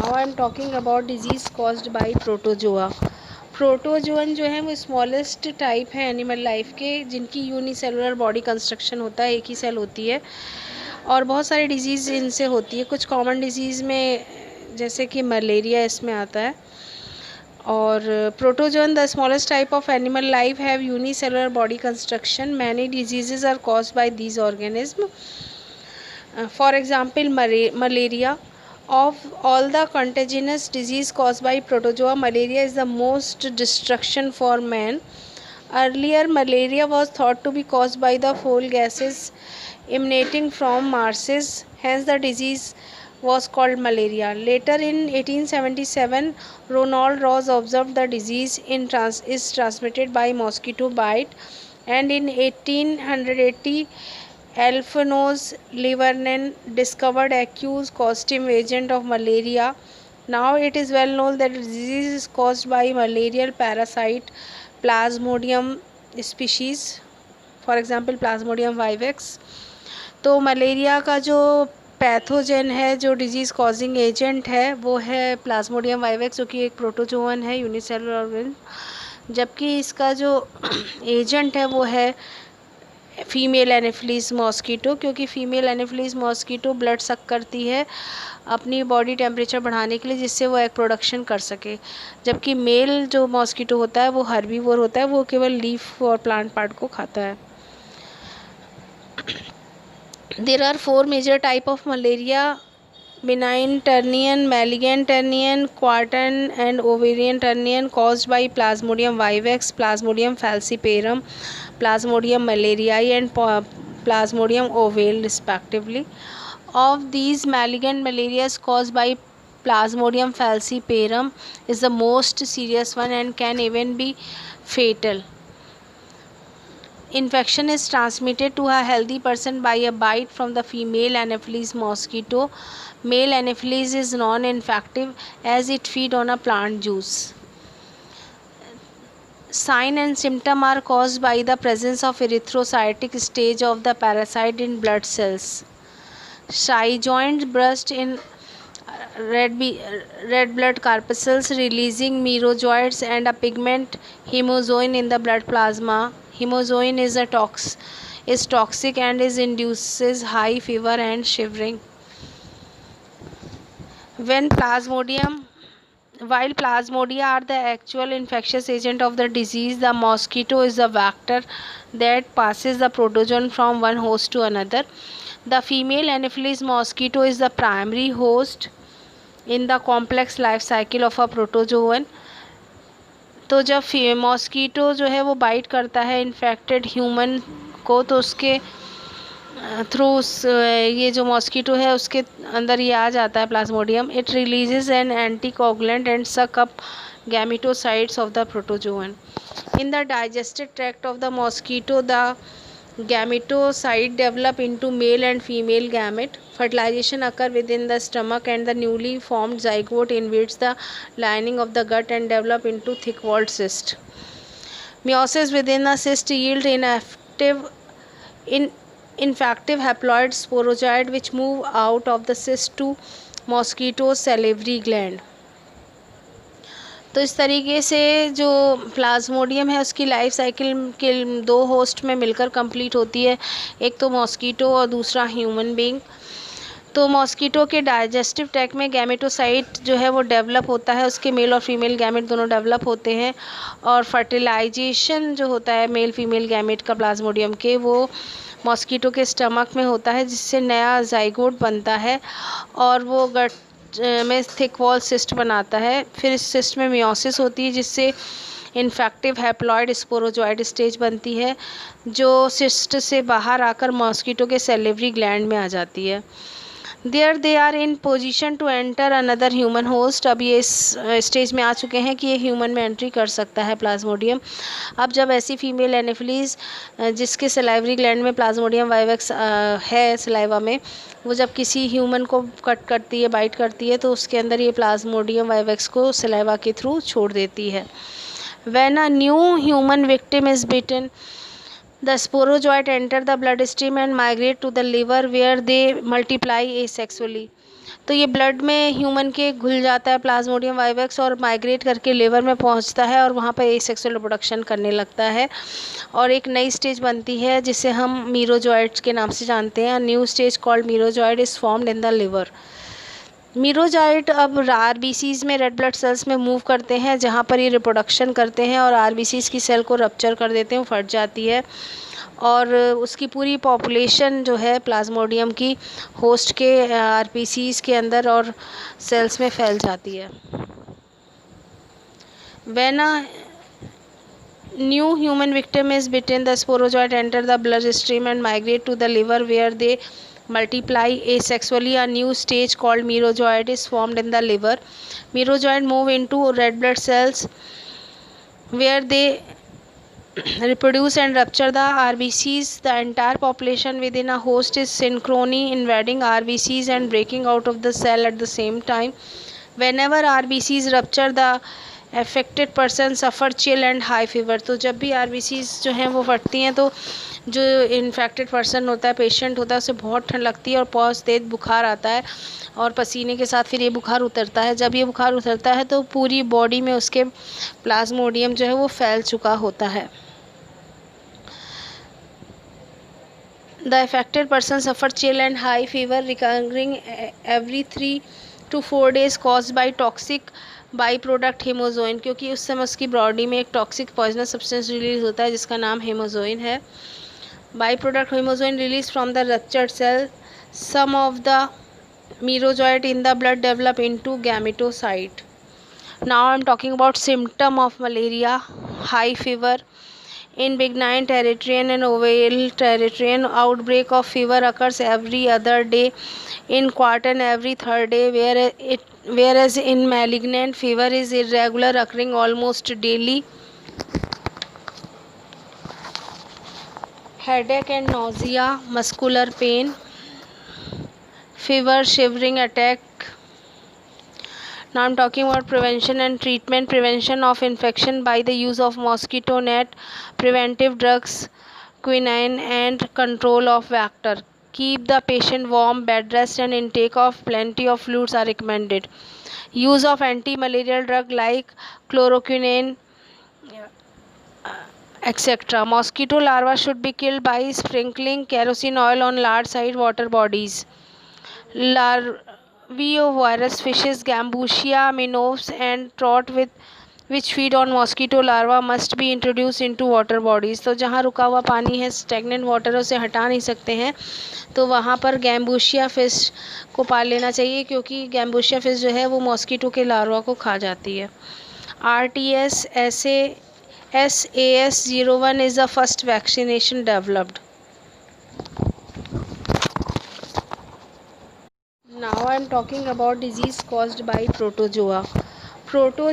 Now I am talking about disease caused by protozoa. Protozoan जो है वो smallest type है एनिमल लाइफ के, जिनकी यूनिसेलुलर बॉडी कंस्ट्रक्शन होता है, एक ही सेल होती है, और बहुत सारी डिजीज़ इनसे होती है। कुछ कॉमन डिजीज़ में जैसे कि मलेरिया इसमें आता है। और protozoan the smallest type of animal life have unicellular body construction. Many diseases are caused by these organism. For example, malaria. Of all the contagious disease caused by protozoa, malaria is the most destruction for man. Earlier, malaria was thought to be caused by the foul gases emanating from marshes. Hence, the disease was called malaria. Later, in 1877, Ronald Ross observed the disease is transmitted by mosquito bite, and in 1880, Alphonse Livernen discovered acute causative agent of malaria. Now it is well known that the disease is caused by malarial parasite Plasmodium species, for example Plasmodium vivax. तो malaria का जो pathogen है, जो disease causing agent है, वो है Plasmodium vivax, जो कि एक प्रोटोजोअन है, यूनिसेलुलर ऑर्गेनिज्म। जबकि इसका जो एजेंट है वो है फीमेल एनोफिलीज मॉस्कीटो, क्योंकि फीमेल एनोफिलीज मॉस्कीटो ब्लड सक करती है अपनी बॉडी टेम्परेचर बढ़ाने के लिए, जिससे वो एग प्रोडक्शन कर सके। जबकि मेल जो मॉस्कीटो होता है वो हर्बीवोर होता है, वो केवल लीफ और प्लांट पार्ट को खाता है। There are 4 major type of malaria: benign ternian, malignant ternian, quartan and ovarian ternian, caused by Plasmodium vivax, Plasmodium falciparum, Plasmodium malariae and Plasmodium ovale respectively. Of these, malignant malaria caused by Plasmodium falciparum is the most serious one and can even be fatal. Infection is transmitted to a healthy person by a bite from the female Anopheles mosquito. Male Anopheles is non-infective as it feeds on a plant juice. Sign and symptom are caused by the presence of erythrocytic stage of the parasite in blood cells. Shy joints burst in red blood corpuscles, releasing merozoites and a pigment hemozoin in the blood plasma. Hemozoin is toxic and induces high fever and shivering. While Plasmodia are the actual infectious agent of the disease, the mosquito is the vector that passes the protozoan from one host to another. The female Anopheles mosquito is the primary host in the complex life cycle of a protozoan. तो जब mosquito जो है वो bite करता है infected human को, तो उसके थ्रू ये जो मॉस्कीटो है उसके अंदर ये आ जाता है plasmodium. It releases an anticoagulant and suck up gametocytes of the protozoan. In the digestive tract of the mosquito, the gametocyte develop into male and female gamete. Fertilization occur within the stomach and the newly formed zygote invades the lining of the gut and develop into thick walled cyst. Meiosis within the cyst yield infective haploid sporozoid which move out of the cyst to mosquito's salivary gland. तो इस तरीके से जो Plasmodium है उसकी life cycle के 2 host में मिलकर कंप्लीट होती है, एक तो मॉस्कीटो और दूसरा ह्यूमन बीइंग. तो मॉस्कीटो के डाइजेस्टिव ट्रैक्ट में गैमेटोसाइट जो है वो डेवलप होता है, उसके मेल और फीमेल गैमेट दोनों डेवलप होते हैं, और फर्टिलाइजेशन जो होता है मेल फीमेल गैमेट का प्लाज्मोडियम के, वो मॉस्कीटो के स्टमक में होता है, जिससे नया जाइगोट बनता है और वो गट में थिक वॉल सिस्ट बनाता है. फिर इस सिस्ट में मियोसिस होती है, जिससे इन्फेक्टिव हैप्लॉइड स्पोरोजॉइड स्टेज बनती है, जो सिस्ट से बाहर आकर मॉस्कीटो के सेलिवरी ग्लैंड में आ जाती है. There they are in position to enter another human host. अब ये इस स्टेज में आ चुके हैं कि ये ह्यूमन में एंट्री कर सकता है प्लाज्मोडियम. अब जब ऐसी फीमेल एनोफिलीज जिसके सलाइवरी ग्लैंड में प्लाज्मोडियम वाइवेक्स है सलाइवा में, वो जब किसी ह्यूमन को कट करती है, बाइट करती है, तो उसके अंदर ये प्लाज्मोडियम वाइवेक्स को सलाइवा के थ्रू छोड़ देती है. When a new human victim is bitten, the sporozoite enter the bloodstream and migrate to the liver where they multiply asexually. तो ये ब्लड में ह्यूमन के घुल जाता है प्लाज्मोडियम वाइवेक्स और माइग्रेट करके लिवर में पहुंचता है और वहाँ पर एसेक्सुअल रिप्रोडक्शन करने लगता है और एक नई स्टेज बनती है जिसे हम मीरोजॉइड्स के नाम से जानते हैं। New stage called merozoite is formed in the liver. Merozoite अब आरबीसीज में रेड ब्लड सेल्स में मूव करते हैं जहाँ पर ये रिप्रोडक्शन करते हैं और आरबीसीज की सेल को रप्चर कर देते हैं, फट जाती है और उसकी पूरी पॉपुलेशन जो है प्लाज्मोडियम की होस्ट के आरबीसीज के अंदर और सेल्स में फैल जाती है। When a new human victim is bitten the sporozoite enter the blood stream and migrate to the liver where they multiply asexually. A new stage called merozoid is formed in the liver. Merozoid move into red blood cells where they reproduce and rupture the RBCs. The entire population within a host is synchrony, invading RBCs and breaking out of the cell at the same time. Whenever RBCs rupture, the affected person suffer chill and high fever. तो जब भी RBCs जो हैं वो फटती हैं तो जो infected person होता है, पेशेंट होता है, उसे बहुत ठंड लगती है और बहुत तेज बुखार आता है और पसीने के साथ फिर ये बुखार उतरता है। जब ये बुखार उतरता है तो पूरी बॉडी में उसके प्लाज्मोडियम जो है वो फैल चुका होता है। The affected person suffer chill and high fever recurring every 3 to 4 days caused by toxic by product haemozoin, क्योंकि उस समय उसकी बॉडी में एक टॉक्सिक पॉइजनस सब्सटेंस रिलीज होता है जिसका नाम हेमोजोइन है। Byproduct hemozoin released from the ruptured cell. Some of the merozoite in the blood develop into gametocyte. Now I am talking about symptom of malaria: high fever. In benign Eritrean and oval Eritrean, outbreak of fever occurs every other day, in quartan every third day, whereas in malignant fever is irregular, occurring almost daily. Headache and nausea, muscular pain, fever, shivering, attack. Now I'm talking about prevention and treatment. Prevention of infection by the use of mosquito net, preventive drugs, quinine, and control of vector. Keep the patient warm, bed rest, and intake of plenty of fluids are recommended. Use of anti-malarial drug like chloroquine, etc. Mosquito larvae should be killed by sprinkling kerosene oil on large sized water bodies. Larvae of virus fishes, Gambusia minnows, and trout which feed on mosquito larvae must be introduced into water bodies. तो जहाँ रुका हुआ पानी है, stagnant water, उसे हटा नहीं सकते हैं, तो वहाँ पर गैम्बूशिया फिश को पाल लेना चाहिए क्योंकि गैम्बूशिया फिश जो है वो मॉस्किटो के लार्वा को खा जाती है। RTS SAS01 is the first vaccination developed. Now I am talking about disease caused by protozoa.